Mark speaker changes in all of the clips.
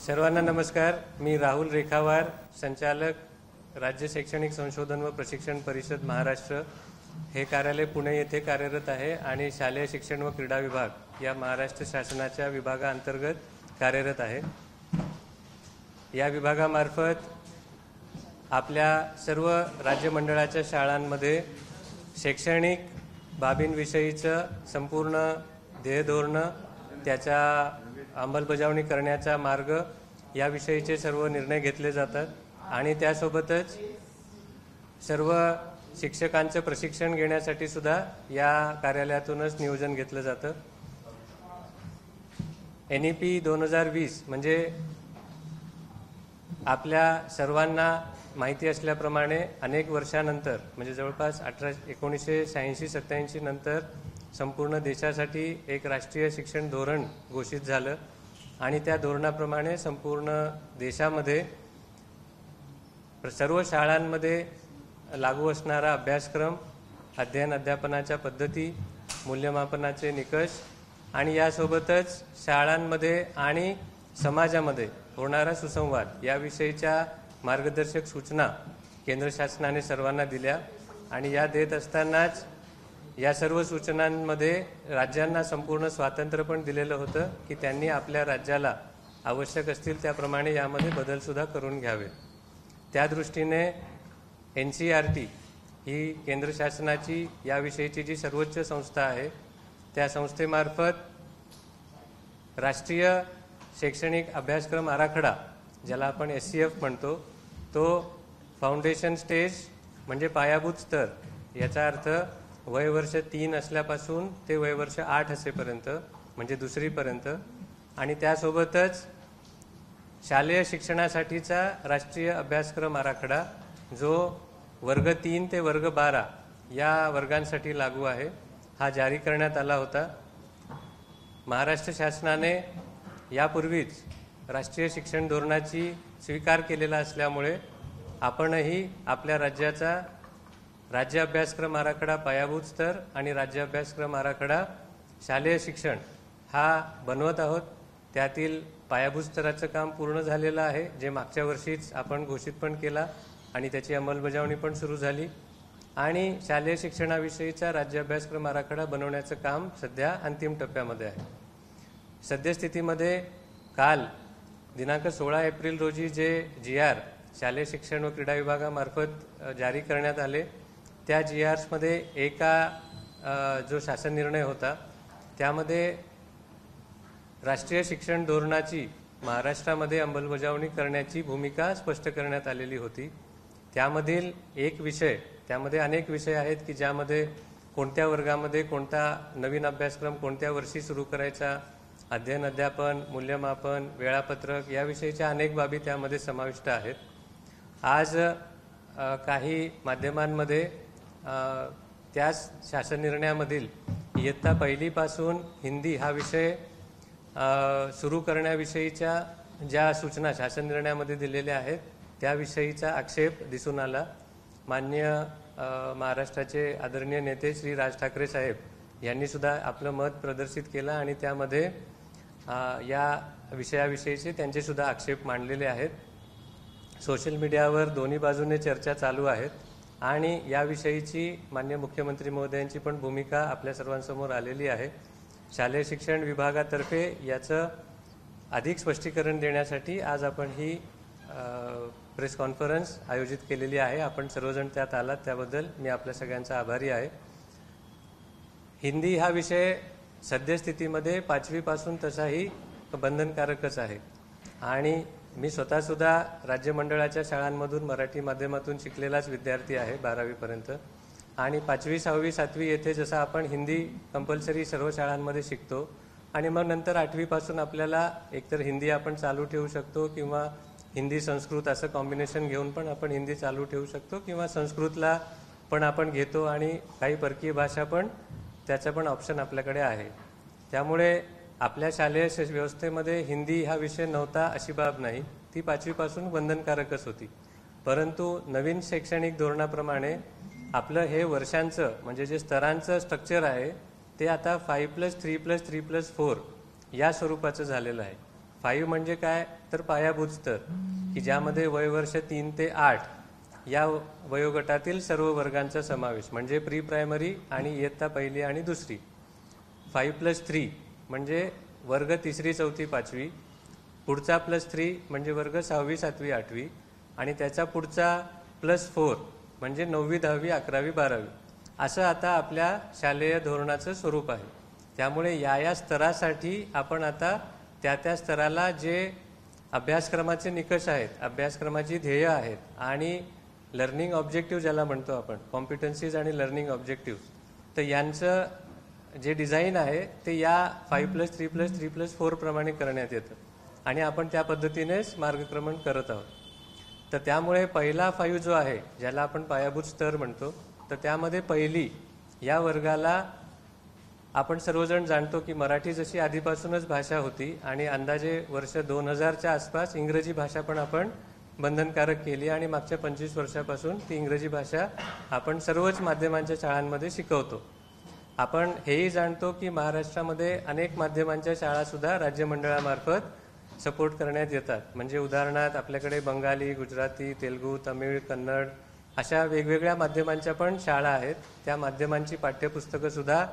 Speaker 1: सर्वांना नमस्कार। मी राहुल रेखावार, संचालक, राज्य शैक्षणिक संशोधन व प्रशिक्षण परिषद महाराष्ट्र। हे कार्यालय पुणे येथे कार्यरत आहे आणि शालेय शिक्षण व क्रीडा विभाग या महाराष्ट्र शासनाच्या विभागाअंतर्गत कार्यरत आहे। या विभागामार्फत आपल्या सर्व राज्य मंडळाच्या शाळांमध्ये शैक्षणिक बाबींविषयीचं संपूर्ण ध्येयधोरण, त्याच्या अंमलबजावणी करण्याचा मार्ग याविषयीचे सर्व निर्णय घेतले जातात आणि त्यासोबतच सर्व शिक्षकांचं प्रशिक्षण घेण्यासाठी सुद्धा या कार्यालयातूनच नियोजन घेतलं जातं। NEP 2020 म्हणजे आपल्या सर्वांना माहिती असल्याप्रमाणे अनेक वर्षानंतर म्हणजे जवळपास 1986-87 नंतर संपूर्ण देशासाठी एक राष्ट्रीय शिक्षण धोरण घोषित झालं आणि त्या धोरणाप्रमाणे संपूर्ण देशामध्ये सर्व शाळांमध्ये लागू असणारा अभ्यासक्रम, अध्ययन अध्यापनाच्या पद्धती, मूल्यमापनाचे निकष आणि यासोबतच शाळांमध्ये आणि समाजामध्ये होणारा सुसंवाद याविषयीच्या मार्गदर्शक सूचना केंद्र शासनाने सर्वांना दिल्या आणि या देत असतानाच या सर्व सूचनांमध्ये राज्यांना संपूर्ण स्वातंत्र्य पण दिलेलं होतं की त्यांनी आपल्या राज्याला आवश्यक असतील त्याप्रमाणे यामध्ये बदलसुद्धा करून घ्यावे। त्या दृष्टीने NCERT ही केंद्र शासनाची याविषयीची जी सर्वोच्च संस्था आहे त्या संस्थेमार्फत राष्ट्रीय शैक्षणिक अभ्यासक्रम आराखडा, ज्याला आपण SCF म्हणतो, तो फाउंडेशन स्टेज म्हणजे पायाभूत स्तर, याचा अर्थ वयवर्ष 3 असल्यापासून ते वयवर्ष 8 असेपर्यंत म्हणजे दुसरीपर्यंत, आणि त्यासोबतच शालेय शिक्षणासाठीचा राष्ट्रीय अभ्यासक्रम आराखडा जो वर्ग 3 ते वर्ग 12 या वर्गांसाठी लागू आहे, हा जारी करण्यात आला होता। महाराष्ट्र शासनाने यापूर्वीच राष्ट्रीय शिक्षण धोरणाची स्वीकार केलेला असल्यामुळे आपणही आपल्या राज्याचा राज्य अभ्यासक्रम आराखडा पायाभूत स्तर आणि राज्य अभ्यासक्रम आराखडा शालेय शिक्षण हा बनवत आहोत। त्यातील पायाभूत स्तराचं काम पूर्ण झालेलं आहे, जे मागच्या वर्षीच आपण घोषित पण केला आणि त्याची अंमलबजावणी पण सुरू झाली, आणि शालेय शिक्षणाविषयीचा राज्य अभ्यासक्रम आराखडा बनवण्याचं काम सध्या अंतिम टप्प्यामध्ये आहे। सद्यस्थितीमध्ये काल दिनांक 16 एप्रिल रोजी जे GR शालेय शिक्षण व क्रीडा विभागामार्फत जारी करण्यात आले, त्या GRमध्ये एका जो शासन निर्णय होता त्यामध्ये राष्ट्रीय शिक्षण धोरणाची महाराष्ट्रामध्ये अंमलबजावणी करण्याची भूमिका स्पष्ट करण्यात आलेली होती। त्यामधील एक विषय, त्यामध्ये अनेक विषय आहेत की ज्यामध्ये कोणत्या वर्गामध्ये कोणता नवीन अभ्यासक्रम कोणत्या वर्षी सुरू करायचा, अध्ययन अध्यापन, मूल्यमापन, वेळापत्रक याविषयीच्या अनेक बाबी त्यामध्ये समाविष्ट आहेत। आज काही माध्यमांमध्ये त्याच शासन निर्णयामधील इयत्ता 1ली पासून हिंदी हा विषय सुरू करण्याविषयीच्या ज्या सूचना शासन निर्णयामध्ये दिलेल्या आहेत त्याविषयीचा आक्षेप दिसून आला। माननीय महाराष्ट्राचे आदरणीय नेते श्री राज ठाकरे साहेब यांनी सुद्धा आपलं मत प्रदर्शित केलं आणि त्यामध्ये या विषयाविषयीचे त्यांचे सुद्धा आक्षेप मांडलेले आहेत। सोशल मीडियावर दोन्ही बाजूने चर्चा चालू आहेत आणि याविषयीची माननीय मुख्यमंत्री महोदयांची पण भूमिका आपल्या सर्वांसमोर आलेली आहे। शालेय शिक्षण विभागातर्फे याचं अधिक स्पष्टीकरण देण्यासाठी आज आपण ही प्रेस कॉन्फरन्स आयोजित केलेली आहे। आपण सर्वजण त्यात आलात त्याबद्दल मी आपल्या सगळ्यांचा आभारी आहे। हिंदी हा विषय सद्यस्थितीमध्ये 5वी पासून तसाही बंधनकारकच आहे आणि मी स्वतःसुद्धा राज्य मंडळाच्या शाळांमधून मराठी माध्यमातून शिकलेलाच विद्यार्थी आहे 12वी पर्यंत, आणि 5वी, 6वी, 7वी येथे जसं आपण हिंदी कंपल्सरी सर्व शाळांमध्ये शिकतो आणि मग नंतर 8वी पासून आपल्याला एकतर हिंदी आपण चालू ठेवू शकतो किंवा हिंदी संस्कृत असं कॉम्बिनेशन घेऊन पण आपण हिंदी चालू ठेवू शकतो किंवा संस्कृतला पण आपण घेतो आणि काही परकीय भाषा पण त्याचा पण ऑप्शन आपल्याकडे आहे। त्यामुळे आपल्या शालेय व्यवस्थेमध्ये हिंदी हा विषय नव्हता अशी बाब नाही, ती 5वी पासून बंधनकारकच होती। परंतु नवीन शैक्षणिक धोरणाप्रमाणे आपलं हे वर्षांचं म्हणजे जे स्तरांचं स्ट्रक्चर आहे ते आता 5+3+3+4 या स्वरूपाचं झालेलं आहे। 5 म्हणजे काय तर पायाभूत स्तर, की ज्यामध्ये वयवर्ष 3 ते 8 या वयोगटातील सर्व वर्गांचा समावेश, म्हणजे प्री प्रायमरी आणि इयत्ता पहिली आणि दुसरी. 5+3 म्हणजे वर्ग 3री 4थी 5वी, पुढचा +3 म्हणजे वर्ग 6वी 7वी 8वी, आणि त्याचा पुढचा +4 म्हणजे 9वी 10वी 11वी 12वी. असं आता आपल्या शालेय धोरणाचं स्वरूप आहे. त्यामुळे या स्तरासाठी आपण आता त्या स्तराला जे अभ्यासक्रमाचे निकष आहेत, अभ्यासक्रमाची ध्येय आहेत आणि लर्निंग ऑब्जेक्टिव्ह ज्याला म्हणतो आपण, कॉम्पिटन्सीज आणि लर्निंग ऑब्जेक्टिव्ह, तर यांचं जे डिझाईन आहे ते या 5+3+3+4 प्रमाणे करण्यात येतं आणि आपण त्या पद्धतीनेच मार्गक्रमण करत आहोत. तर त्यामुळे पहिला 5 जो आहे, ज्याला आपण पायाभूत स्तर म्हणतो, तर त्यामध्ये पहिली या वर्गाला आपण सर्वजण जाणतो की मराठी जशी आधीपासूनच भाषा होती आणि अंदाजे वर्ष 2000च्या आसपास इंग्रजी भाषा पण आपण बंधनकारक केली आणि मागच्या 25 वर्षापासून ती इंग्रजी भाषा आपण सर्वच माध्यमांच्या शाळांमध्ये शिकवतो. आपण हेही जाणतो की महाराष्ट्रामध्ये अनेक माध्यमांच्या शाळासुद्धा राज्य मंडळामार्फत सपोर्ट करण्यात येतात. म्हणजे उदाहरणार्थ आपल्याकडे बंगाली, गुजराती, तेलुगू, तमिळ, कन्नड अशा वेगवेगळ्या माध्यमांच्या पण शाळा आहेत. त्या माध्यमांची पाठ्यपुस्तकंसुद्धा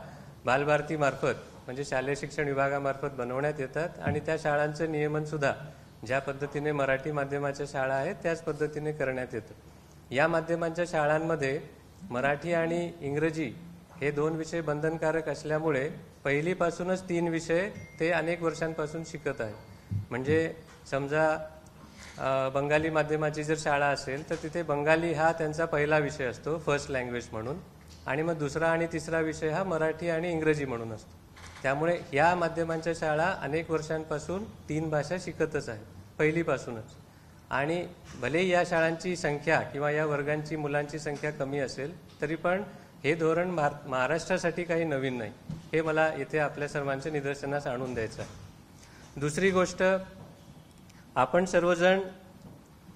Speaker 1: बालभारतीमार्फत म्हणजे शालेय शिक्षण विभागामार्फत बनवण्यात येतात आणि त्या शाळांचं नियमनसुद्धा ज्या पद्धतीने मराठी माध्यमाच्या शाळा आहेत त्याच पद्धतीने करण्यात येतं. या माध्यमांच्या शाळांमध्ये मराठी आणि इंग्रजी हे 2 विषय बंधनकारक असल्यामुळे पहिलीपासूनच 3 विषय ते अनेक वर्षांपासून शिकत आहेत. म्हणजे समजा बंगाली माध्यमाची जर शाळा असेल तर तिथे बंगाली हा त्यांचा पहिला विषय असतो, फर्स्ट लँग्वेज म्हणून, आणि मग दुसरा आणि तिसरा विषय हा मराठी आणि इंग्रजी म्हणून असतो. त्यामुळे या माध्यमांच्या शाळा अनेक वर्षांपासून 3 भाषा शिकतच आहेत पहिलीपासूनच. आणि भले या शाळांची संख्या किंवा या वर्गांची मुलांची संख्या कमी असेल तरी पण हे धोरण महाराष्ट्रासाठी काही नवीन नाही, हे मला इथे आपल्या सर्वांच्या निदर्शनास आणून द्यायचं आहे. दुसरी गोष्ट, आपण सर्वजण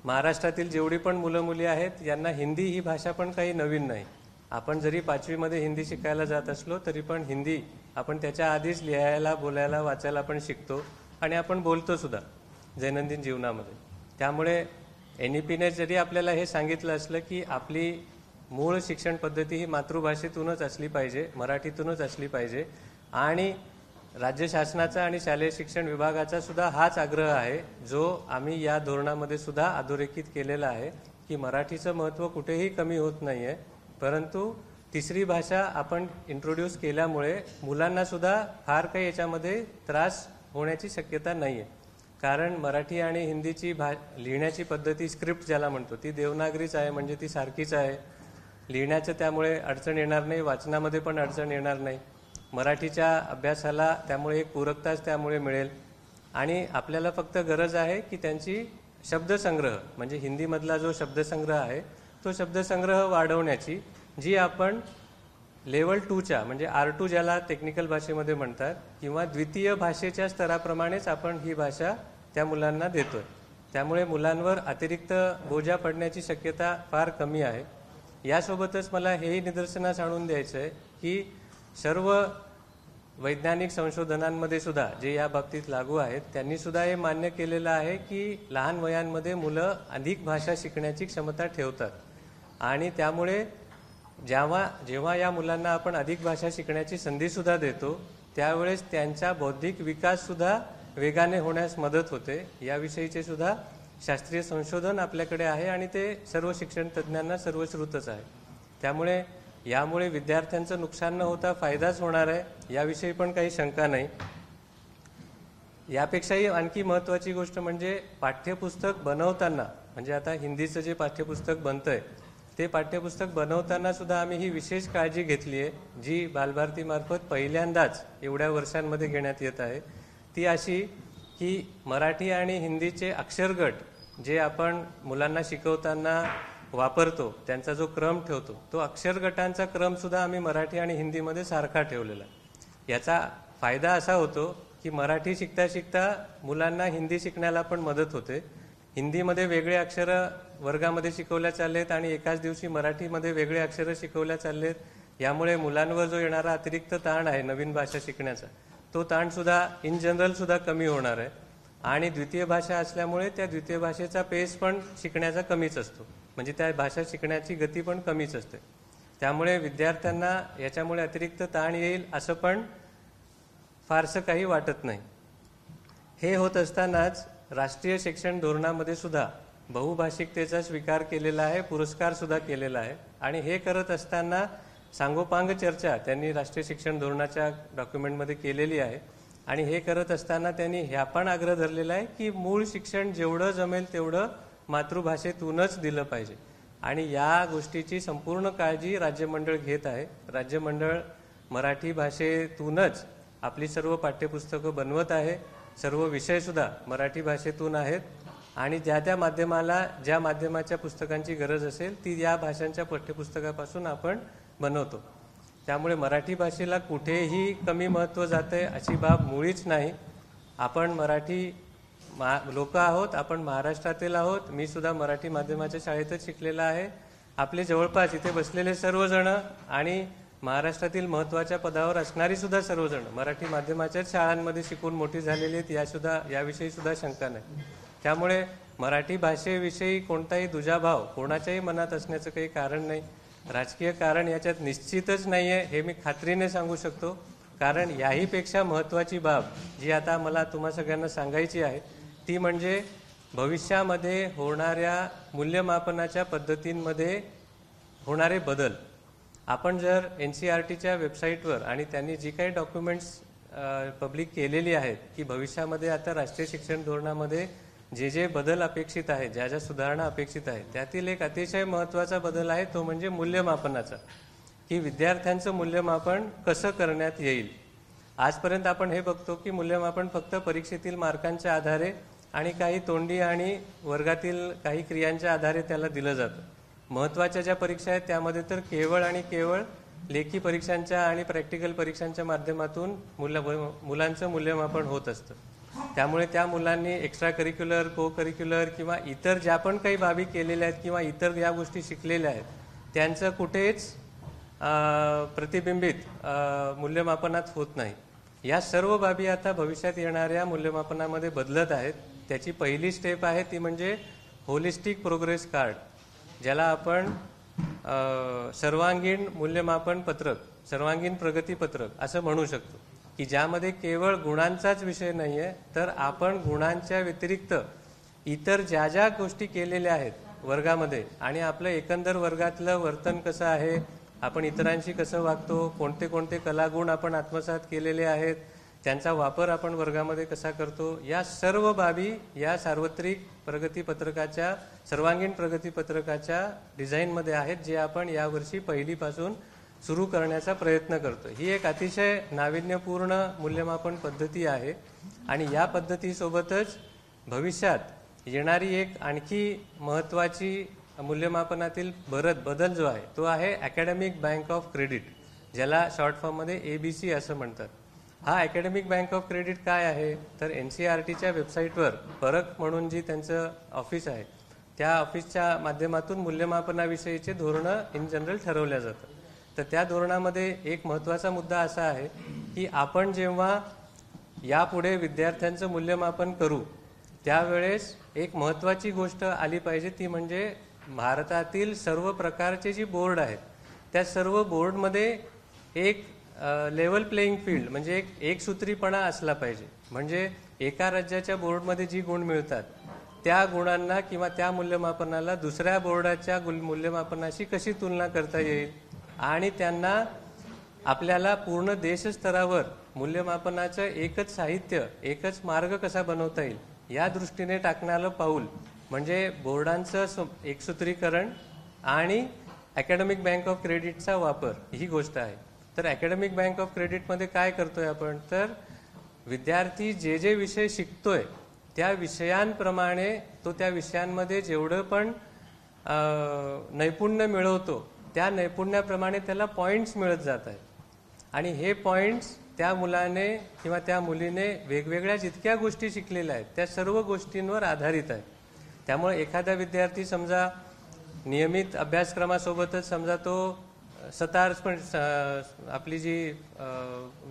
Speaker 1: महाराष्ट्रातील जेवढी पण मुलं मुली आहेत यांना हिंदी ही भाषा पण काही नवीन नाही. आपण जरी 5वीमध्ये हिंदी शिकायला जात असलो तरी पण हिंदी आपण त्याच्या आधीच लिहायला, बोलायला, वाचायला पण शिकतो आणि आपण बोलतो सुद्धा दैनंदिन जीवनामध्ये. त्यामुळे NEPने जरी आपल्याला हे सांगितलं असलं की आपली मूळ शिक्षण पद्धती ही मातृभाषेतूनच असली पाहिजे, मराठीतूनच असली पाहिजे, आणि राज्य शासनाचा आणि शालेय शिक्षण विभागाचा सुद्धा हाच आग्रह आहे जो आम्ही या धोरणामध्ये सुद्धा अधोरेखित केलेला आहे की मराठीचं महत्त्व कुठेही कमी होत नाही आहे, परंतु तिसरी भाषा आपण इंट्रोड्यूस केल्यामुळे मुलांना सुद्धा फार काही याच्यामध्ये त्रास होण्याची शक्यता नाही आहे. कारण मराठी आणि हिंदीची लिहिण्याची पद्धती, स्क्रिप्ट ज्याला म्हणतो, ती देवनागरीच आहे, म्हणजे ती सारखीच आहे. लिहिण्याचं त्यामुळे अडचण येणार नाही, वाचनामध्ये पण अडचण येणार नाही. मराठीच्या अभ्यासाला त्यामुळे एक पूरकताच त्यामुळे मिळेल आणि आपल्याला फक्त गरज आहे की त्यांची शब्दसंग्रह, म्हणजे हिंदीमधला जो शब्दसंग्रह आहे तो शब्दसंग्रह वाढवण्याची, जी आपण लेवल 2च्या म्हणजे R2 ज्याला टेक्निकल भाषेमध्ये म्हणतात किंवा द्वितीय भाषेच्या स्तराप्रमाणेच आपण ही भाषा त्या मुलांना देतोय. त्यामुळे मुलांवर अतिरिक्त बोजा पडण्याची शक्यता फार कमी आहे. यासोबतच मला हेही निदर्शनास आणून द्यायचं आहे की सर्व वैज्ञानिक संशोधनांमध्ये सुद्धा जे या बाबतीत लागू आहेत त्यांनी सुद्धा हे मान्य केलेलं आहे की लहान वयांमध्ये मुलं अधिक भाषा शिकण्याची क्षमता ठेवतात आणि त्यामुळे जेव्हा या मुलांना आपण अधिक भाषा शिकण्याची संधीसुद्धा देतो त्यावेळेस त्यांचा बौद्धिक विकाससुद्धा वेगाने होण्यास मदत होते. याविषयीचे सुद्धा शास्त्रीय संशोधन आपल्याकडे आहे आणि ते सर्व शिक्षण तज्ज्ञांना सर्वश्रुतच आहे. त्यामुळे यामुळे विद्यार्थ्यांचं नुकसान न होता फायदाच होणार आहे, याविषयी पण काही शंका नाही. यापेक्षाही आणखी महत्त्वाची गोष्ट म्हणजे पाठ्यपुस्तक बनवताना, म्हणजे आता हिंदीचं जे पाठ्यपुस्तक बनतंय ते पाठ्यपुस्तक बनवताना सुद्धा आम्ही ही विशेष काळजी घेतली आहे, जी बालभारतीमार्फत पहिल्यांदाच एवढ्या वर्षांमध्ये घेण्यात येत आहे. ती अशी की मराठी आणि हिंदीचे अक्षरगट जे आपण मुलांना शिकवताना वापरतो, त्यांचा जो क्रम ठेवतो, तो अक्षरगटांचा क्रमसुद्धा आम्ही मराठी आणि हिंदीमध्ये सारखा ठेवलेला आहे. याचा फायदा असा होतो की मराठी शिकता शिकता मुलांना हिंदी शिकण्याला पण मदत होते. हिंदीमध्ये वेगळे अक्षरं वर्गामध्ये शिकवल्या चाललेत आणि एकाच दिवशी मराठीमध्ये वेगळे अक्षरं शिकवल्या चाललेत. यामुळे मुलांवर जो येणारा अतिरिक्त ताण आहे नवीन भाषा शिकण्याचा, तो ताणसुद्धा इन जनरल सुद्धा कमी होणार आहे. आणि द्वितीय भाषा असल्यामुळे त्या द्वितीय भाषेचा पेस पण शिकण्याचा कमीच असतो, म्हणजे त्या भाषा शिकण्याची गती पण कमीच असते. त्यामुळे विद्यार्थ्यांना याच्यामुळे अतिरिक्त ताण येईल असं पण फारसं काही वाटत नाही. हे होत असतानाच राष्ट्रीय शिक्षण धोरणामध्ये सुद्धा बहुभाषिकतेचा स्वीकार केलेला आहे, पुरस्कार सुद्धा केलेला आहे. आणि हे करत असताना सांगोपांग चर्चा त्यांनी राष्ट्रीय शिक्षण धोरणाच्या डॉक्युमेंटमध्ये केलेली आहे. आणि हे करत असताना त्यांनी ह्या पण आग्रह धरलेला आहे की मूळ शिक्षण जेवढं जमेल तेवढं मातृभाषेतूनच दिलं पाहिजे. आणि या गोष्टीची संपूर्ण काळजी राज्यमंडळ घेत आहे. राज्यमंडळ मराठी भाषेतूनच आपली सर्व पाठ्यपुस्तकं बनवत आहे. सर्व विषयसुद्धा मराठी भाषेतून आहेत. आणि ज्या त्या माध्यमाला ज्या माध्यमाच्या पुस्तकांची गरज असेल ती या भाषांच्या पाठ्यपुस्तकापासून आपण बनवतो. त्यामुळे मराठी भाषेला कुठेही कमी महत्त्व जाते अशी बाब मुळीच नाही. आपण मराठी लोक आहोत, आपण महाराष्ट्रातील आहोत. मी सुद्धा मराठी माध्यमाच्या शाळेतच शिकलेला आहे. आपले जवळपास इथे बसलेले सर्वजण आणि महाराष्ट्रातील महत्त्वाच्या पदावर असणारी सुद्धा सर्वजण मराठी माध्यमाच्याच शाळांमध्ये शिकून मोठी झालेली आहेत, याविषयी सुद्धा शंका नाही. त्यामुळे मराठी भाषेविषयी कोणताही दुजाभाव कोणाच्याही मनात असण्याचं काही कारण नाही. राजकीय कारण याच्यात निश्चितच नाही आहे, हे मी खात्रीने सांगू शकतो. कारण याहीपेक्षा महत्त्वाची बाब जी आता मला तुम्हा सगळ्यांना सांगायची आहे ती म्हणजे भविष्यामध्ये होणाऱ्या मूल्यमापनाच्या पद्धतींमध्ये होणारे बदल. आपण जर NCERTच्या वेबसाईटवर आणि त्यांनी जी काही डॉक्युमेंट्स पब्लिक केलेली आहेत की भविष्यामध्ये आता राष्ट्रीय शिक्षण धोरणामध्ये जे जे बदल अपेक्षित आहेत, ज्या ज्या सुधारणा अपेक्षित आहेत, त्यातील एक अतिशय महत्त्वाचा बदल आहे तो म्हणजे मूल्यमापनाचा, की विद्यार्थ्यांचं मूल्यमापन कसं करण्यात येईल. आजपर्यंत आपण हे बघतो की मूल्यमापन फक्त परीक्षेतील मार्कांच्या आधारे आणि काही तोंडी आणि वर्गातील काही क्रियांच्या आधारे त्याला दिलं जातं. महत्त्वाच्या ज्या परीक्षा आहेत त्यामध्ये तर केवळ आणि केवळ लेखी परीक्षांच्या आणि प्रॅक्टिकल परीक्षांच्या माध्यमातून मुलांचं मूल्यमापन होत असतं. त्यामुळे त्या मुलांनी एक्स्ट्रा करिक्युलर, को करिक्युलर किंवा इतर ज्या पण काही बाबी केलेल्या आहेत किंवा इतर या गोष्टी शिकलेल्या आहेत त्यांचं कुठेच प्रतिबिंबित मूल्यमापनात होत नाही. या सर्व बाबी आता भविष्यात येणाऱ्या मूल्यमापनामध्ये बदलत आहेत. त्याची पहिली स्टेप आहे ती म्हणजे होलिस्टिक प्रोग्रेस कार्ड, ज्याला आपण सर्वांगीण मूल्यमापन पत्रक, सर्वांगीण प्रगती पत्रक असं म्हणू शकतो, की ज्यामध्ये केवळ गुणांचाच विषय नाही आहे तर आपण गुणांच्या व्यतिरिक्त इतर ज्या ज्या गोष्टी केलेल्या आहेत वर्गामध्ये आणि आपलं एकंदर वर्गातलं वर्तन कसं आहे, आपण इतरांशी कसं वागतो, कोणते कोणते कलागुण आपण आत्मसात केलेले आहेत, त्यांचा वापर आपण वर्गामध्ये कसा करतो, या सर्व बाबी या सार्वत्रिक प्रगतीपत्रकाच्या, सर्वांगीण प्रगतीपत्रकाच्या डिझाईनमध्ये आहेत, जे आपण यावर्षी पहिलीपासून सुरू करण्याचा प्रयत्न करतो. ही एक अतिशय नाविन्यपूर्ण मूल्यमापन पद्धती आहे. आणि या पद्धतीसोबतच भविष्यात येणारी एक आणखी महत्त्वाची मूल्यमापनातील बदल जो आहे तो आहे अकॅडमिक बँक ऑफ क्रेडिट, ज्याला शॉर्ट फॉर्ममध्ये ABC असं म्हणतात. हा अकॅडमिक बँक ऑफ क्रेडिट काय आहे तर NCERTच्या वेबसाईटवर परख म्हणून जी त्यांचं ऑफिस आहे त्या ऑफिसच्या माध्यमातून मूल्यमापनाविषयीचे धोरणं इन जनरल ठरवल्या जातात. तर त्या धोरणामध्ये एक महत्त्वाचा मुद्दा असा आहे की आपण जेव्हा यापुढे विद्यार्थ्यांचं मूल्यमापन करू त्यावेळेस एक महत्त्वाची गोष्ट आली पाहिजे, ती म्हणजे भारतातील सर्व प्रकारचे जी बोर्ड आहेत त्या सर्व बोर्डमध्ये एक लेवल प्लेइंग फील्ड म्हणजे एक सूत्रीपणा असला पाहिजे. म्हणजे एका राज्याच्या बोर्डमध्ये जी गुण मिळतात त्या गुणांना किंवा त्या मूल्यमापनाला दुसऱ्या बोर्डाच्या मूल्यमापनाशी कशी तुलना करता येईल आणि त्यांना आपल्याला पूर्ण देशस्तरावर मूल्यमापनाचं एकच साहित्य, एकच मार्ग कसा बनवता येईल या दृष्टीने टाकणारं पाऊल म्हणजे बोर्डांचं एकसूत्रीकरण आणि अकॅडमिक बँक ऑफ क्रेडिटचा वापर, ही गोष्ट आहे. तर अकॅडमिक बँक ऑफ क्रेडिटमध्ये काय करतोय आपण तर विद्यार्थी जे जे विषय शिकतोय त्या विषयांप्रमाणे तो त्या विषयांमध्ये जेवढं पण नैपुण्य मिळवतो त्या नैपुण्याप्रमाणे त्याला पॉईंट्स मिळत जात आहेत. आणि हे पॉईंट्स त्या मुलाने किंवा त्या मुलीने वेगवेगळ्या जितक्या गोष्टी शिकलेल्या आहेत त्या सर्व गोष्टींवर आधारित आहे. त्यामुळे एखादा विद्यार्थी समजा नियमित अभ्यासक्रमासोबतच समजा तो सतार पण आपली जी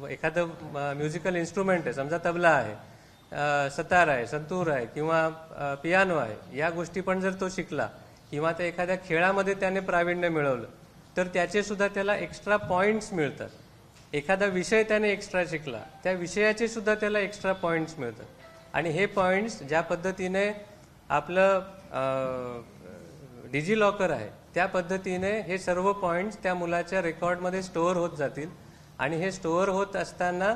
Speaker 1: एखादं म्युझिकल इन्स्ट्रुमेंट आहे, समजा तबला आहे, सतार आहे, संतूर आहे किंवा पियानो आहे, या गोष्टी पण जर तो शिकला किंवा त्या एखाद्या खेळामध्ये त्याने प्रावीण्य मिळवलं तर त्याचे सुद्धा त्याला एक्स्ट्रा पॉईंट्स मिळतात. एखादा विषय त्याने एक्स्ट्रा शिकला, त्या विषयाचे सुद्धा त्याला एक्स्ट्रा पॉईंट्स मिळतात. आणि हे पॉईंट्स ज्या पद्धतीने आपलं डिजी लॉकर आहे त्या पद्धतीने हे सर्व पॉईंट्स त्या मुलाच्या रेकॉर्डमध्ये स्टोअर होत जातील. आणि हे स्टोअर होत असताना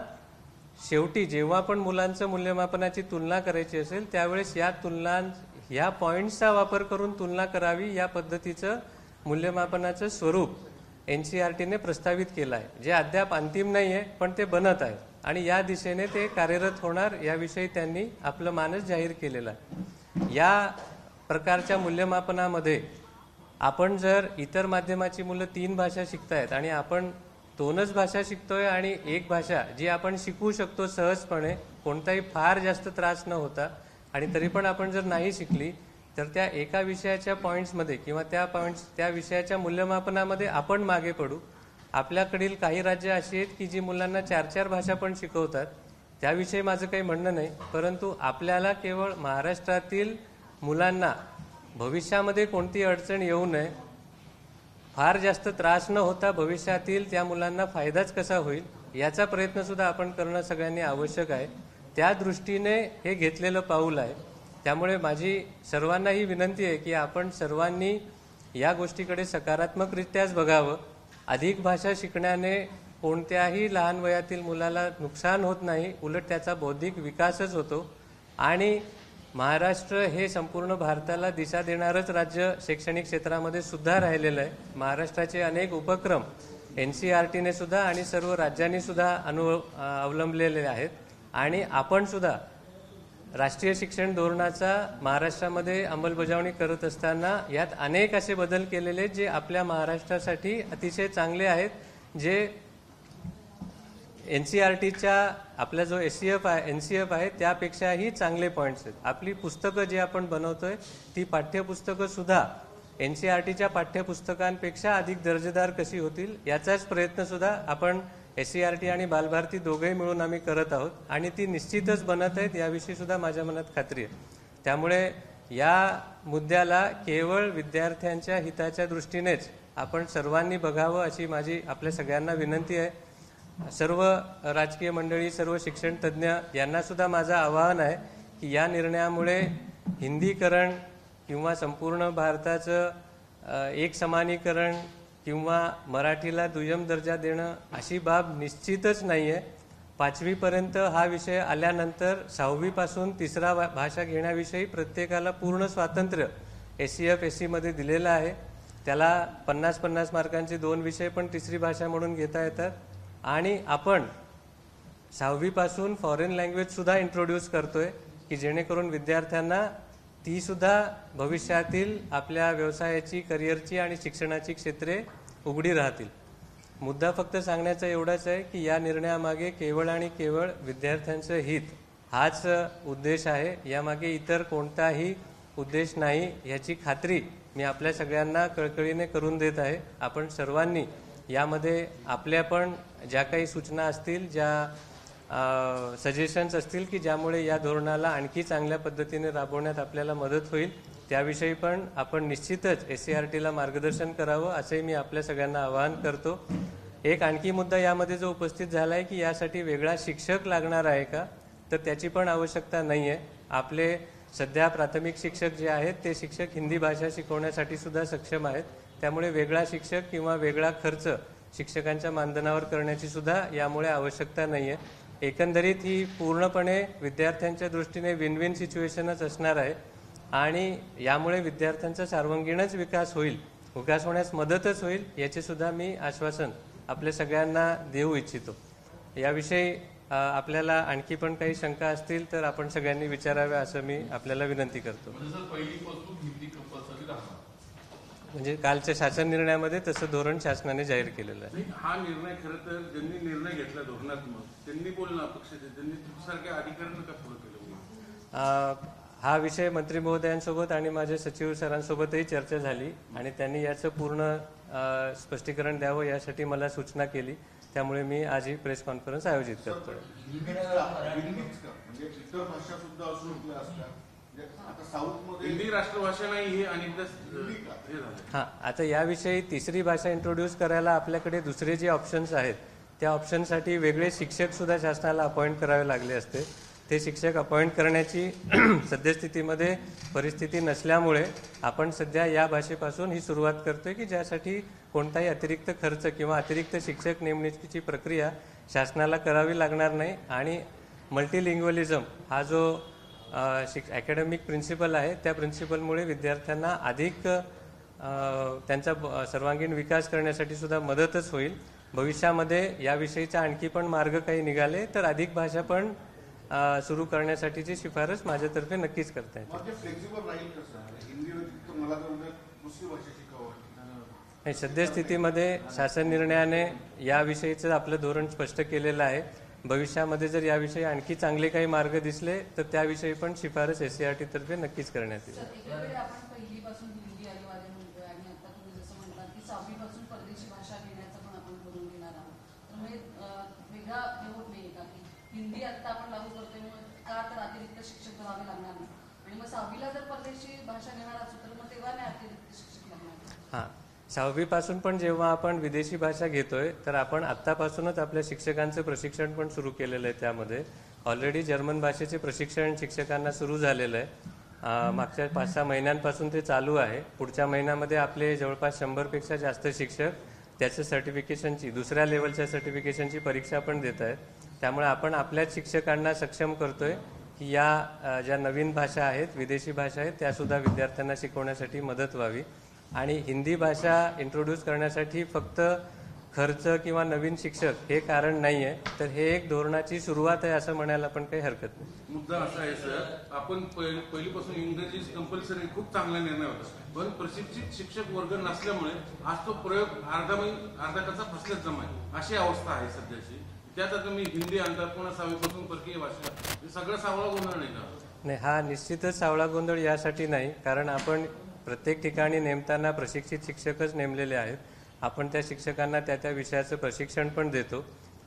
Speaker 1: शेवटी जेव्हा पण मुलांचं मूल्यमापनाची तुलना करायची असेल त्यावेळेस या पॉईंट्सचा वापर करून तुलना करावी, या पद्धतीचं मूल्यमापनाचं स्वरूप NCERTने प्रस्तावित केलं आहे, जे अद्याप अंतिम नाही आहे पण ते बनत आहे आणि या दिशेने ते कार्यरत होणार याविषयी त्यांनी आपलं मानस जाहीर केलेलं आहे. या प्रकारच्या मूल्यमापनामध्ये आपण जर इतर माध्यमाची मुलं 3 भाषा शिकतायत आणि आपण 2च भाषा शिकतोय आणि एक भाषा जी आपण शिकू शकतो सहजपणे कोणताही फार जास्त त्रास न होता आणि तरी पण आपण जर नाही शिकली तर त्या एका विषयाच्या पॉईंट्समध्ये किंवा त्या विषयाच्या मूल्यमापनामध्ये आपण मागे पडू. आपल्याकडील काही राज्य अशी आहेत की जी मुलांना 4-4 भाषा पण शिकवतात, त्याविषयी माझं काही म्हणणं नाही. परंतु आपल्याला केवळ महाराष्ट्रातील मुलांना भविष्यामध्ये कोणती अडचण येऊ नये, फार जास्त त्रास न होता भविष्यातील त्या मुलांना फायदाच कसा होईल याचा प्रयत्न सुद्धा आपण करणं सगळ्यांनी आवश्यक आहे. त्या दृष्टीने हे घेतलेलं पाऊल आहे. त्यामुळे माझी सर्वांना ही विनंती आहे की आपण सर्वांनी या गोष्टीकडे सकारात्मकरित्याच बघावं. अधिक भाषा शिकण्याने कोणत्याही लहान वयातील मुलाला नुकसान होत नाही, उलट त्याचा बौद्धिक विकासच होतो. आणि महाराष्ट्र हे संपूर्ण भारताला दिशा देणारच राज्य शैक्षणिक क्षेत्रामध्ये सुद्धा राहिलेलं आहे. महाराष्ट्राचे अनेक उपक्रम NCERTने सुद्धा आणि सर्व राज्यांनी सुद्धा अवलंबलेले आहेत आणि आपण सुद्धा राष्ट्रीय शिक्षण धोरणाचा महाराष्ट्रामध्ये अंमलबजावणी करत असताना यात अनेक असे बदल केलेले जे आपल्या महाराष्ट्रासाठी अतिशय चांगले आहेत, जे NCERTच्या आपला जो NCF आहे त्यापेक्षाही चांगले पॉईंट्स आहेत. आपली पुस्तकं जी आपण बनवतोय ती पाठ्यपुस्तकं सुद्धा NCERTच्या पाठ्यपुस्तकांपेक्षा अधिक दर्जेदार कशी होतील याचाच प्रयत्न सुद्धा आपण SCERT आणि बालभारती दोघेही मिळून आम्ही करत आहोत आणि ती निश्चितच बनत आहेत याविषयी सुद्धा माझ्या मनात खात्री आहे. त्यामुळे या मुद्द्याला केवळ विद्यार्थ्यांच्या हिताच्या दृष्टीनेच आपण सर्वांनी बघावं अशी माझी आपल्या सगळ्यांना विनंती आहे. सर्व राजकीय मंडळी, सर्व शिक्षण तज्ज्ञ यांना सुद्धा माझं आवाहन आहे की या निर्णयामुळे हिंदीकरण किंवा संपूर्ण भारताचं एक समानीकरण किंवा मराठीला दुय्यम दर्जा देणं अशी बाब निश्चितच नाही आहे. 5वी पर्यंत हा विषय आल्यानंतर 6वी पासून 3रा भाषा घेण्याविषयी प्रत्येकाला पूर्ण स्वातंत्र्य SCF SC मध्ये दिलेलं आहे. त्याला 50-50 मार्कांचे 2 विषय पण 3री भाषा म्हणून घेता येतात आणि आपण 6वी पासून फॉरेन लँग्वेज सुद्धा इंट्रोड्यूस करतोय की जेणेकरून विद्यार्थ्यांना ती सुद्धा भविष्यातील आपल्या व्यवसायाची, करिअरची आणि शिक्षणाची क्षेत्रे उघडी राहतील. मुद्दा फक्त सांगण्याचा एवढाच आहे की या निर्णयामागे केवळ आणि केवळ विद्यार्थ्यांचं हित हाच उद्देश आहे. यामागे इतर कोणताही उद्देश नाही याची खात्री मी आपल्या सगळ्यांना कळकळीने करून देत आहे. आपण सर्वांनी यामध्ये आपल्या पण ज्या काही सूचना असतील, ज्या सजेशन्स असतील की ज्यामुळे या धोरणाला आणखी चांगल्या पद्धतीने राबवण्यात आपल्याला मदत होईल त्याविषयी पण आपण निश्चितच SCERTला मार्गदर्शन करावं असंही मी आपल्या सगळ्यांना आवाहन करतो. एक आणखी मुद्दा यामध्ये जो उपस्थित झाला आहे की यासाठी वेगळा शिक्षक लागणार आहे का, तर त्याची पण आवश्यकता नाही आहे. आपले सध्या प्राथमिक शिक्षक जे आहेत ते शिक्षक हिंदी भाषा शिकवण्यासाठी सुद्धा सक्षम आहेत. त्यामुळे वेगळा शिक्षक किंवा वेगळा खर्च शिक्षकांच्या मानधनावर करण्याची सुद्धा यामुळे आवश्यकता नाही आहे. एकंदरीत ही पूर्णपणे विद्यार्थ्यांच्या दृष्टीने विन-विन सिच्युएशनच असणार आहे आणि यामुळे विद्यार्थ्यांचा सर्वांगीणच विकास होईल, विकास होण्यास मदतच होईल याचे सुद्धा मी आश्वासन आपल्या सगळ्यांना देऊ इच्छितो. याविषयी आपल्याला आणखी पण काही शंका असतील तर आपण सगळ्यांनी विचाराव्या असं मी आपल्याला विनंती करतो. म्हणजे कालच्या शासन निर्णयामध्ये तसं धोरण शासनाने जाहीर केलेलं आहे.
Speaker 2: हा निर्णय खरं तर ज्यांनी निर्णय घेतला धोरणात्मक त्यांनी बोलणं अपेक्षित आहे, त्यांनी तुमच्यासारख्या अधिकाऱ्यांना का पुढे केलं?
Speaker 1: हा विषय मंत्री महोदयांसोबत आणि माझे सचिव सरांसोबतही चर्चा झाली आणि त्यांनी याचं पूर्ण स्पष्टीकरण द्यावं यासाठी मला सूचना केली. त्यामुळे मी आज ही प्रेस कॉन्फरन्स आयोजित करतोय.
Speaker 3: म्हणजे इतर भाषा सुद्धा असू असतात. आता साऊथमध्ये
Speaker 2: हिंदी राष्ट्रभाषा नाही हे अनेकदा हे झालं.
Speaker 1: हां, आता याविषयी तिसरी भाषा इंट्रोड्यूस करायला आपल्याकडे दुसरे जे ऑप्शन्स आहेत त्या ऑप्शनसाठी वेगळे शिक्षक सुद्धा शासनाला अपॉइंट करावे लागले असते. ते शिक्षक अपॉइंट करण्याची सद्यस्थितीमध्ये परिस्थिती नसल्यामुळे आपण सध्या या भाषेपासून ही सुरुवात करतोय की ज्यासाठी कोणताही अतिरिक्त खर्च किंवा अतिरिक्त शिक्षक नेमणुकीची प्रक्रिया शासनाला करावी लागणार नाही. आणि मल्टीलिंग्वलिझम हा जो अकॅडमिक प्रिन्सिपल आहे त्या प्रिन्सिपलमुळे विद्यार्थ्यांना अधिक त्यांचा सर्वांगीण विकास करण्यासाठी सुद्धा मदतच होईल. भविष्यामध्ये याविषयीचा आणखी पण मार्ग काही निघाले तर अधिक भाषा पण सुरू करण्यासाठीची शिफारस माझ्यातर्फे नक्कीच करता येते. नाही, सद्यस्थितीमध्ये शासन निर्णयाने याविषयीचं आपलं धोरण स्पष्ट केलेलं आहे. भविष्यामध्ये जर याविषयी आणखी चांगले काही मार्ग दिसले तर त्याविषयी पण शिफारस SCERT तर्फे नक्कीच करण्यात येईल.
Speaker 4: आपण पहिलीपासून हिंदी अनिवार्य म्हणतोय आणि आता तुम्ही जसं म्हणलात की 6वी पासून परदेशी भाषा घेण्याचं पण आपण करून घेणार आहोत. त्यामुळे वेगळा हे होत नाही का की हिंदी आता आपण लागू करतोय मग का तर अतिरिक्त शिक्षक धरावे लागणार नाही आणि मग 6वीला जर परदेशी भाषा घेणार असू तर मग तेव्हा नाही अतिरिक्त शिक्षक लागणार.
Speaker 1: हां, 6वी पासून पण जेव्हा आपण विदेशी भाषा घेतोय तर आपण आत्तापासूनच आपल्या शिक्षकांचं प्रशिक्षण पण सुरू केलेलं आहे. त्यामध्ये ऑलरेडी जर्मन भाषेचे प्रशिक्षण शिक्षकांना सुरू झालेलं आहे. मागच्या 5-6 महिन्यांपासून ते चालू आहे. पुढच्या महिन्यामध्ये आपले जवळपास 100पेक्षा जास्त शिक्षक त्याच्या सर्टिफिकेशनची दुसऱ्या लेवलच्या सर्टिफिकेशनची परीक्षा पण देत आहेत. त्यामुळे आपण आपल्याच शिक्षकांना सक्षम करतोय की या ज्या नवीन भाषा आहेत विदेशी भाषा आहेत त्यासुद्धा विद्यार्थ्यांना शिकवण्यासाठी मदत व्हावी. आणि हिंदी भाषा इंट्रोड्यूस करण्यासाठी फक्त खर्च किंवा नवीन शिक्षक हे कारण नाही आहे, तर हे एक धोरणाची सुरुवात आहे असं म्हणायला पण काही हरकत नाही.
Speaker 2: मुद्दा असा आहे सर, आपण पहिलीपासून इंग्रजी कंपल्सरी खूप चांगला निर्णय होता, पण प्रशिक्षित शिक्षक वर्ग नसल्यामुळे आज तो प्रयोग अर्धा कसा फसल्याच जमाय अशी अवस्था आहे सध्याची. त्यात आता मी हिंदी आणता पुन्हा 6वीपासून परकीय भाषा हे सगळं सावळा गोंधळ नाही का?
Speaker 1: नाही, हा निश्चितच सावळा गोंधळ यासाठी नाही, कारण आपण प्रत्येक ठिकाणी नेमताना प्रशिक्षित शिक्षकच नेमलेले आहेत. आपण त्या शिक्षकांना त्या त्या विषयाचं प्रशिक्षण पण देतो.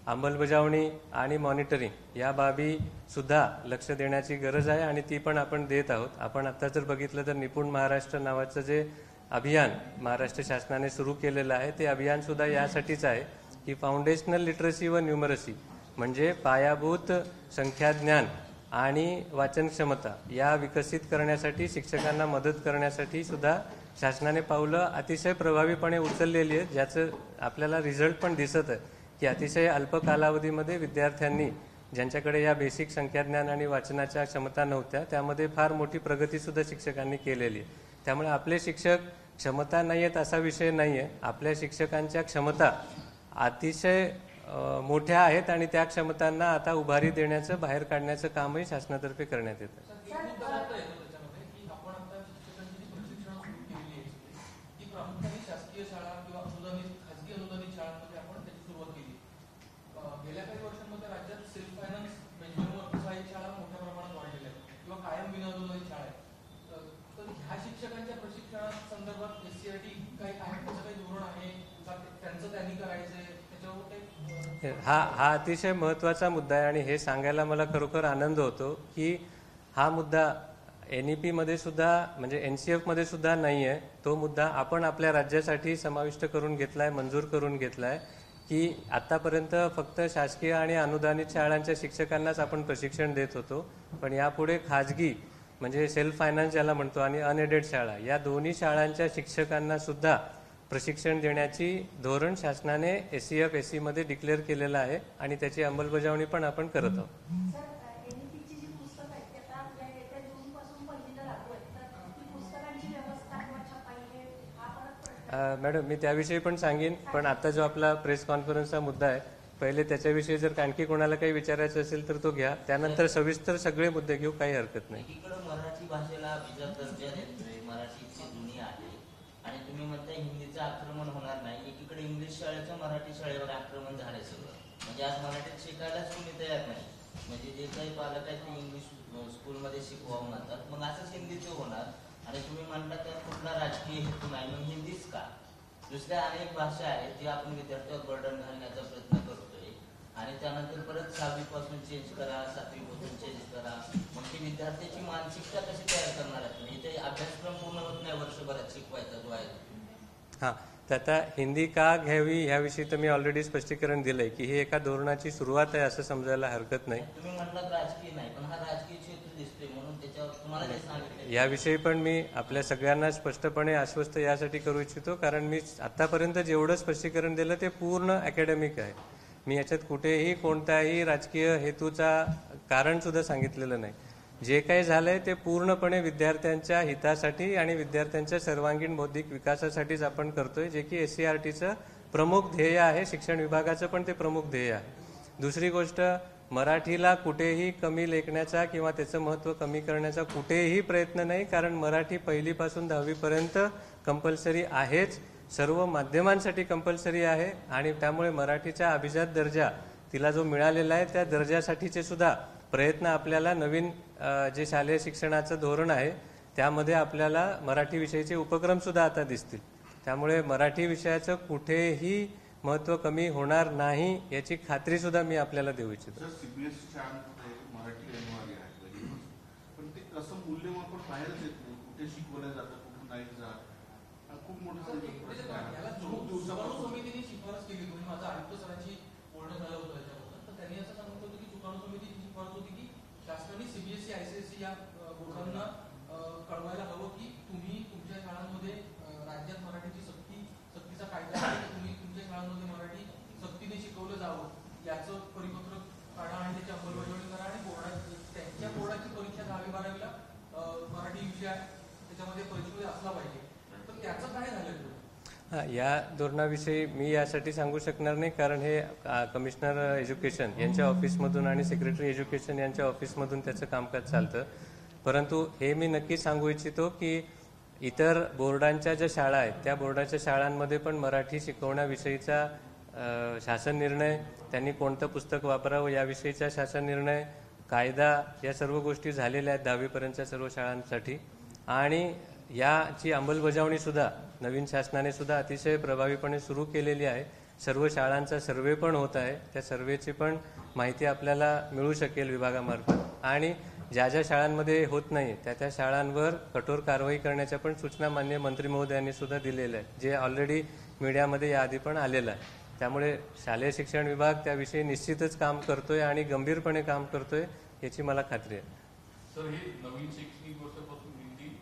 Speaker 1: अंमलबजावणी आणि मॉनिटरिंग या बाबी सुद्धा लक्ष देण्याची गरज आहे आणि ती पण आपण देत आहोत. आपण आता जर बघितलं तर निपुण महाराष्ट्र नावाचं जे अभियान महाराष्ट्र शासनाने सुरू केलेलं आहे ते अभियान सुद्धा यासाठीच आहे की फाउंडेशनल लिटरसी व न्यूमरसी म्हणजे पायाभूत संख्याज्ञान आणि वाचन क्षमता या विकसित करण्यासाठी शिक्षकांना मदत करण्यासाठी सुद्धा शासनाने पावलं अतिशय प्रभावीपणे उचललेली आहेत. ज्याचं आपल्याला रिझल्ट पण दिसत आहे की अतिशय अल्प कालावधीमध्ये विद्यार्थ्यांनी ज्यांच्याकडे या बेसिक संख्याज्ञान आणि वाचनाच्या क्षमता नव्हत्या त्यामध्ये फार मोठी प्रगतीसुद्धा शिक्षकांनी केलेली आहे. त्यामुळे आपले शिक्षक क्षमता नाही आहेत असा विषय नाही आहे. आपल्या शिक्षकांच्या क्षमता अतिशय मोठ्या आहेत आणि त्या क्षमतांना आता उभारी देण्याचं बाहेर काढण्याचं कामही शासनातर्फे करण्यात येतं.
Speaker 5: गेल्या काही वर्षांमध्ये राज्यात सेल्फ फायनान्स बेंचमार्कवर काही शाळा मोठ्या प्रमाणात वाढलेल्या आहेत किंवा कायम विनाअनुदानित शाळा आहेत. तर ह्या शिक्षकांच्या प्रशिक्षणासंदर्भात SCERT काही आहे, त्याचं काही धोरण आहे का त्यांचं त्यांनी करायचंय त्याच्यावर?
Speaker 1: हा अतिशय महत्त्वाचा मुद्दा आहे आणि हे सांगायला मला खरोखर आनंद होतो की हा मुद्दा NEP मध्ये सुद्धा म्हणजे NCF मध्ये सुद्धा नाही आहे. तो मुद्दा आपण आपल्या राज्यासाठी समाविष्ट करून घेतलाय, मंजूर करून घेतलाय की आतापर्यंत फक्त शासकीय आणि अनुदानित शाळांच्या शिक्षकांनाच आपण प्रशिक्षण देत होतो, पण यापुढे खाजगी म्हणजे सेल्फ फायनान्स ज्याला म्हणतो आणि अनएडेड शाळा या दोन्ही शाळांच्या शिक्षकांना सुद्धा प्रशिक्षण देण्याची धोरण शासनाने SCF SC मध्ये डिक्लेअर केलेलं आहे आणि त्याची अंमलबजावणी पण आपण करत आहोत. मॅडम मी त्याविषयी पण सांगेन, पण आता जो आपला प्रेस कॉन्फरन्सचा मुद्दा आहे पहिले त्याच्याविषयी जर आणखी कोणाला काही विचारायचं असेल तर तो घ्या, त्यानंतर सविस्तर सगळे मुद्दे घेऊ, काही हरकत नाही.
Speaker 6: मराठी भाषेला अभिजात दर्जा देतोय, मराठीची दुनिया आहे आणि तुम्ही म्हणताय हिंदीचं आक्रमण होणार नाही. एकीकडे इंग्लिश शाळेचं मराठी शाळेवर आक्रमण झालंय सगळं, म्हणजे आज मराठीत शिकायलाच कोणी तयार नाही. म्हणजे जे काही पालक आहेत ते इंग्लिश स्कूलमध्ये शिकवावं म्हणतात, मग असंच हिंदीचं होणार. आणि तुम्ही म्हणता त्यात कुठला राजकीय हेतू नाही, मग हिंदीच का? दुसऱ्या अनेक भाषा आहेत जी आपण विद्यार्थ्यावर बर्डन घालण्याचा प्रयत्न करतोय आणि त्यानंतर परत 6वी पासून चेंज करा, 7वी पासून चेंज करा. मग ती विद्यार्थ्याची मानसिकता कशी तयार करणार आहे तुम्ही? इथे अभ्यासक्रम पूर्ण होत नाही वर्षभरात शिकवायचा जो आहे.
Speaker 1: हां, तर आता हिंदी का घ्यावी ह्याविषयी तर मी ऑलरेडी स्पष्टीकरण दिलंय की ही एका धोरणाची सुरुवात आहे असं समजायला हरकत नाही.
Speaker 6: तुम्ही म्हटलं राजकीय नाही, पण हा राजकीय क्षेत्र दिसतोय म्हणून त्याच्यावर तुम्हाला जे सांगितलं
Speaker 1: याविषयी पण मी आपल्या सगळ्यांना स्पष्टपणे आश्वस्त यासाठी करू इच्छितो, कारण मी आतापर्यंत जेवढं स्पष्टीकरण दिलं ते पूर्ण अकॅडमिक आहे. मी याच्यात कुठेही कोणत्याही राजकीय हेतूचा कारण सुद्धा सांगितलेलं नाही. जे काही झालंय ते पूर्णपणे विद्यार्थ्यांच्या हितासाठी आणि विद्यार्थ्यांच्या सर्वांगीण बौद्धिक विकासासाठीच आपण करतोय, जे की SCERTचं प्रमुख ध्येय आहे. शिक्षण विभागाचं पण ते प्रमुख ध्येय आहे. दुसरी गोष्ट, मराठीला कुठेही कमी लेखण्याचा किंवा त्याचं महत्त्व कमी करण्याचा कुठेही प्रयत्न नाही, कारण मराठी 1ली पासून 10वी पर्यंत कंपल्सरी आहेच, सर्व माध्यमांसाठी कंपल्सरी आहे आणि त्यामुळे मराठीचा अभिजात दर्जा तिला जो मिळालेला आहे त्या दर्जासाठीचे सुद्धा प्रयत्न आपल्याला नवीन जे शालेय शिक्षणाचं धोरण आहे त्यामध्ये आपल्याला मराठी विषयीचे उपक्रम सुद्धा आता दिसतील. त्यामुळे मराठी विषयाचं कुठेही महत्त्व कमी होणार नाही याची खात्री सुद्धा मी आपल्याला देऊ इच्छितो.
Speaker 3: सर, CBSE शाळांमध्ये मराठी अनिवार्य आहे पहिलीपासून, पण ते कसं मूल्यमापन बाहेरच येत नाही, कुठे शिकवलं जातं कुठे नाही जात, हा खूप मोठा प्रश्न आहे.
Speaker 5: याला
Speaker 3: खूप दिवसापासून
Speaker 5: समितीने शिफारस केली होती. माझं आयुक्त सरांची बोलणं झालं होतं याच्याबद्दल. तर त्यांनी असं सांगितलं होतं की चुकाणू समितीची शिफारस होती की शासनाने CBSE ICSE या बोर्डांना कळवायला हवं की तुम्ही तुमच्या शाळांमध्ये राज्यात मराठीची सक्तीचा कायदा आहे, तुम्ही तुमच्या शाळांमध्ये मराठी सक्तीने शिकवलं जावं याचं परिपत्रक काढा आणि त्याची अंमलबजावणी करा आणि त्यांच्या बोर्डाची परीक्षा 10वी 12वीला मराठी विषय त्याच्यामध्ये परीक्षेमध्ये असला पाहिजे. तर त्याचं काय झालं?
Speaker 1: हां, या धोरणाविषयी मी यासाठी सांगू शकणार नाही, कारण हे कमिशनर एज्युकेशन यांच्या ऑफिसमधून आणि सेक्रेटरी एज्युकेशन यांच्या ऑफिसमधून त्याचं कामकाज चालतं. परंतु हे मी नक्की सांगू इच्छितो की इतर बोर्डांच्या ज्या शाळा आहेत त्या बोर्डाच्या शाळांमध्ये पण मराठी शिकवण्याविषयीचा शासन निर्णय, त्यांनी कोणतं पुस्तक वापरावं याविषयीचा शासन निर्णय, कायदा, या सर्व गोष्टी झालेल्या आहेत 10वी पर्यंतच्या सर्व शाळांसाठी. आणि याची अंमलबजावणी सुद्धा नवीन शासनाने सुद्धा अतिशय प्रभावीपणे सुरू केलेली आहे. सर्व शाळांचा सर्वे पण होत आहे. त्या सर्वेची पण माहिती आपल्याला मिळू शकेल विभागामार्फत. आणि ज्या ज्या शाळांमध्ये होत नाही त्या शाळांवर कठोर कारवाई करण्याच्या पण सूचना माननीय मंत्री महोदयांनी सुद्धा दिलेल्या आहेत, जे ऑलरेडी मीडियामध्ये याआधी पण आलेलं आहे. त्यामुळे शालेय शिक्षण विभाग त्याविषयी निश्चितच काम करतोय आणि गंभीरपणे काम करतोय याची मला खात्री आहे.
Speaker 7: सर, हे नवीन शैक्षणिक वर्षापासून हिंदी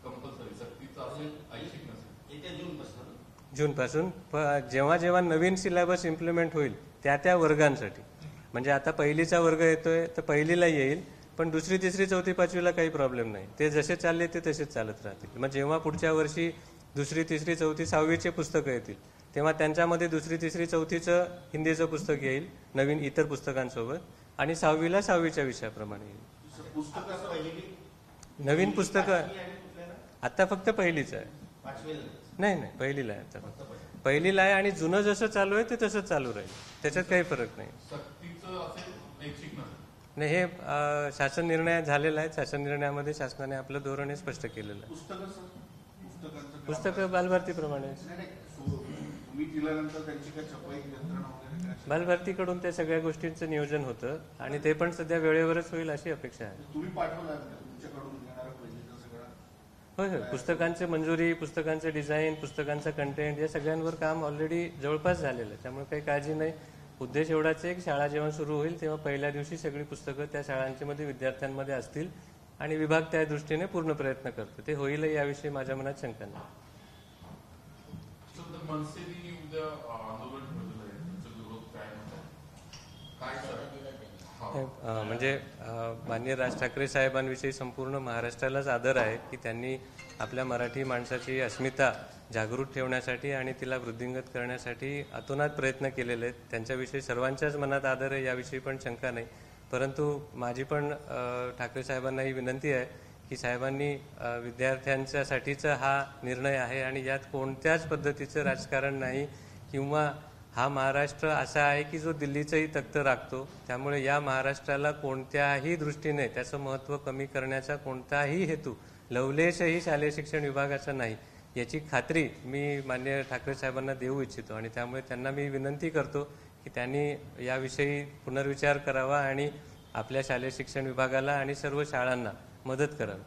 Speaker 7: कंपल्सरी सक्तीचं असेल, ऐच्छिक नसेल,
Speaker 6: येत्या
Speaker 1: जूनपासून जेव्हा जेव्हा नवीन सिलेबस इम्प्लिमेंट होईल त्या वर्गांसाठी, म्हणजे आता 1लीचा वर्ग येतोय तर 1लीला येईल, पण 2री 3री 4थी 5वीला काही प्रॉब्लेम नाही. ते जसे चालले ते तसेच चालत राहतील. मग जेव्हा पुढच्या वर्षी 2री 3री 4थी 6वीचे पुस्तकं येतील तेव्हा त्यांच्यामध्ये 2री 3री 4थीचं हिंदीचं पुस्तक येईल नवीन इतर पुस्तकांसोबत, आणि 6वीला 6वीच्या विषयाप्रमाणे येईल. नवीन पुस्तकं आता फक्त 1लीच आहे. नाही, 1लीला आहे आता फक्त. 1लीला आहे आणि जुनं जसं चालू आहे ते तसंच चालू राहील, त्याच्यात काही फरक नाही.
Speaker 7: सक्तीचं असेल, ऐच्छिक नसेल.
Speaker 1: नाही, हे शासन निर्णय झालेला आहे. शासन निर्णयामध्ये शासनाने आपलं धोरण हे स्पष्ट केलेलं आहे. पुस्तकं बालभारतीप्रमाणे.
Speaker 3: तुम्ही दिल्यानंतर त्यांची काय छपाई यंत्रणा वगैरे काय?
Speaker 1: बालभारतीकडून त्या सगळ्या गोष्टींचं नियोजन होतं आणि ते पण सध्या वेळेवरच होईल अशी अपेक्षा आहे.
Speaker 3: तुम्ही पाठवला तुमच्याकडून घेणारा पहिलीचा सगळा?
Speaker 1: होय, पुस्तकांची मंजुरी, पुस्तकांचं डिझाईन, पुस्तकांचं कंटेंट या सगळ्यांवर काम ऑलरेडी जवळपास झालेलं आहे. त्यामुळे काही काळजी नाही. उद्देश एवढाच आहे की शाळा जेव्हा सुरू होईल तेव्हा पहिल्या दिवशी सगळी पुस्तकं त्या शाळांच्या मध्ये विद्यार्थ्यांमध्ये असतील आणि विभाग त्या दृष्टीने पूर्ण प्रयत्न करतो. ते होईलही याविषयी माझ्या मनात शंका नाही.
Speaker 7: मनसेनी उद्या आंदोलन ठेवलेलं आहे, तुमचा विरोध काय म्हणतात?
Speaker 1: म्हणजे माननीय राज ठाकरे साहेबांविषयी संपूर्ण महाराष्ट्रालाच आदर आहे की त्यांनी आपल्या मराठी माणसाची अस्मिता जागृत ठेवण्यासाठी आणि तिला वृद्धिंगत करण्यासाठी अतोनात प्रयत्न केलेले आहेत. त्यांच्याविषयी सर्वांच्याच मनात आदर आहे, याविषयी पण शंका नाही. परंतु माझी पण ठाकरे साहेबांना ही विनंती आहे की साहेबांनी विद्यार्थ्यांच्यासाठीचा हा निर्णय आहे आणि यात कोणत्याच पद्धतीचं राजकारण नाही किंवा हा महाराष्ट्र असा आहे की जो दिल्लीचंही तख्त राखतो. त्यामुळे या महाराष्ट्राला कोणत्याही दृष्टीने त्याचं महत्त्व कमी करण्याचा कोणताही हेतू लवलेशही शालेय शिक्षण विभागाचा नाही. याची खात्री मी माननीय ठाकरे साहेबांना देऊ इच्छितो आणि त्यामुळे त्यांना मी विनंती करतो की त्यांनी याविषयी पुनर्विचार करावा आणि आपल्या शालेय शिक्षण विभागाला आणि सर्व शाळांना मदत करावी.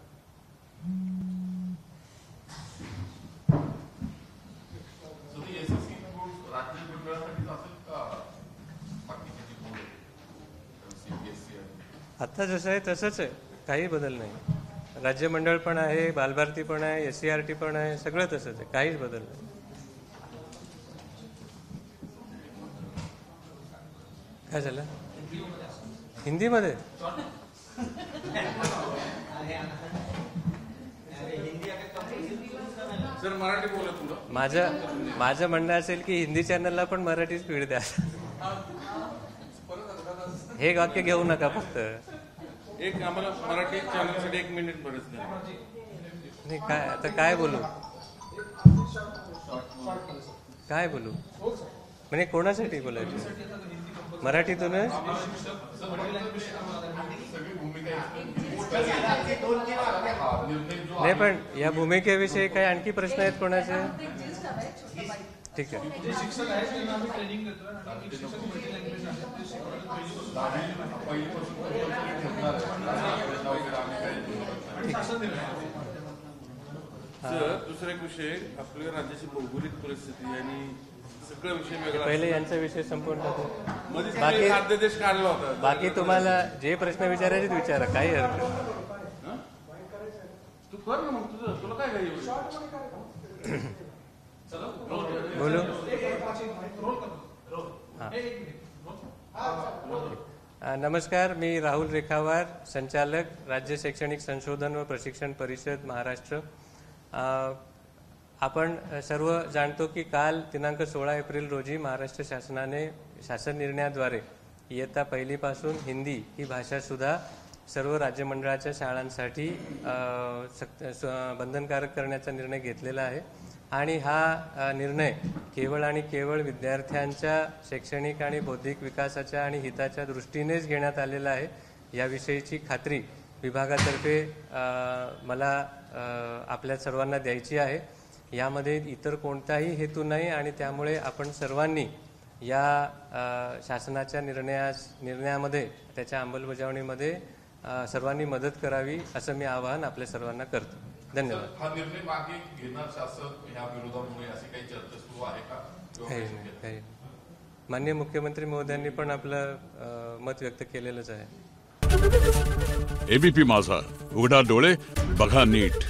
Speaker 7: So the SSC board राज्य मंडळासाठीच असेल का बाकीचे जे बोर्ड आहेत CBSE आणि
Speaker 1: आता जसं आहे तसंच आहे, काही बदल नाही. राज्य मंडळ पण आहे, बालभारती पण आहे, SCRT पण आहे, सगळं तसंच आहे, काहीच बदल नाही. काय झालं हिंदीमध्ये?
Speaker 2: सर मराठी बोला तुला.
Speaker 1: माझं म्हणणं असेल की हिंदी चॅनलला पण मराठी स्पीड द्या. हे वाक्य घेऊ नका फक्त.
Speaker 2: एक आम्हाला मराठी चॅनलसाठी 1 मिनिट बरंच नाही.
Speaker 1: नाही काय आता काय बोलू म्हणजे कोणासाठी बोलायचं? मराठीतूनच
Speaker 7: सगळी भूमिका
Speaker 1: नाही, पण या भूमिकेविषयी काही आणखी प्रश्न आहेत कोणाचे? ठीक आहे.
Speaker 2: सर दुसरा एक विषय, आपल्या राज्याची भौगोलिक परिस्थिती आणि सगळं विषय वेगळा.
Speaker 1: पहिले यांचा विषय संपूर्ण टाकू.
Speaker 2: मध्ये तुम्ही अध्यादेश काढला होता.
Speaker 1: बाकी तुम्हाला जे प्रश्न विचारायचे विचारा, काही हरकत नाही.
Speaker 2: तू कर ना मग, तुला काय काही
Speaker 1: बोलू. नमस्कार, मी राहुल रेखावार, संचालक राज्य शैक्षणिक संशोधन व प्रशिक्षण परिषद महाराष्ट्र. आपण सर्व जाणतो की काल दिनांक 16 एप्रिल रोजी महाराष्ट्र शासनाने शासन निर्णयाद्वारे इयत्ता पहिलीपासून हिंदी ही भाषा सुद्धा सर्व राज्य मंडळाच्या शाळांसाठी बंधनकारक करण्याचा निर्णय घेतलेला आहे. आणि हा निर्णय केवळ आणि केवळ विद्यार्थ्यांच्या शैक्षणिक आणि बौद्धिक विकासाच्या आणि हिताच्या दृष्टीनेच घेण्यात आलेला आहे. याविषयीची खात्री विभागातर्फे मला आपल्या सर्वांना द्यायची आहे. यामध्ये इतर कोणताही हेतू नाही आणि त्यामुळे आपण सर्वांनी या शासनाच्या निर्णयामध्ये त्याच्या अंमलबजावणीमध्ये सर्वांनी मदत करावी असं मी आवाहन आपल्या सर्वांना करतो. धन्यवाद.
Speaker 7: हा निर्णय मागे घेणार शासन ह्या विरोधामुळे अशी काही चर्चा सुरू आहे का?
Speaker 1: काही माननीय मुख्यमंत्री महोदयांनी पण आपलं मत व्यक्त केलेलंच आहे.
Speaker 8: ABP माझा, उघडा डोळे बघा नीट.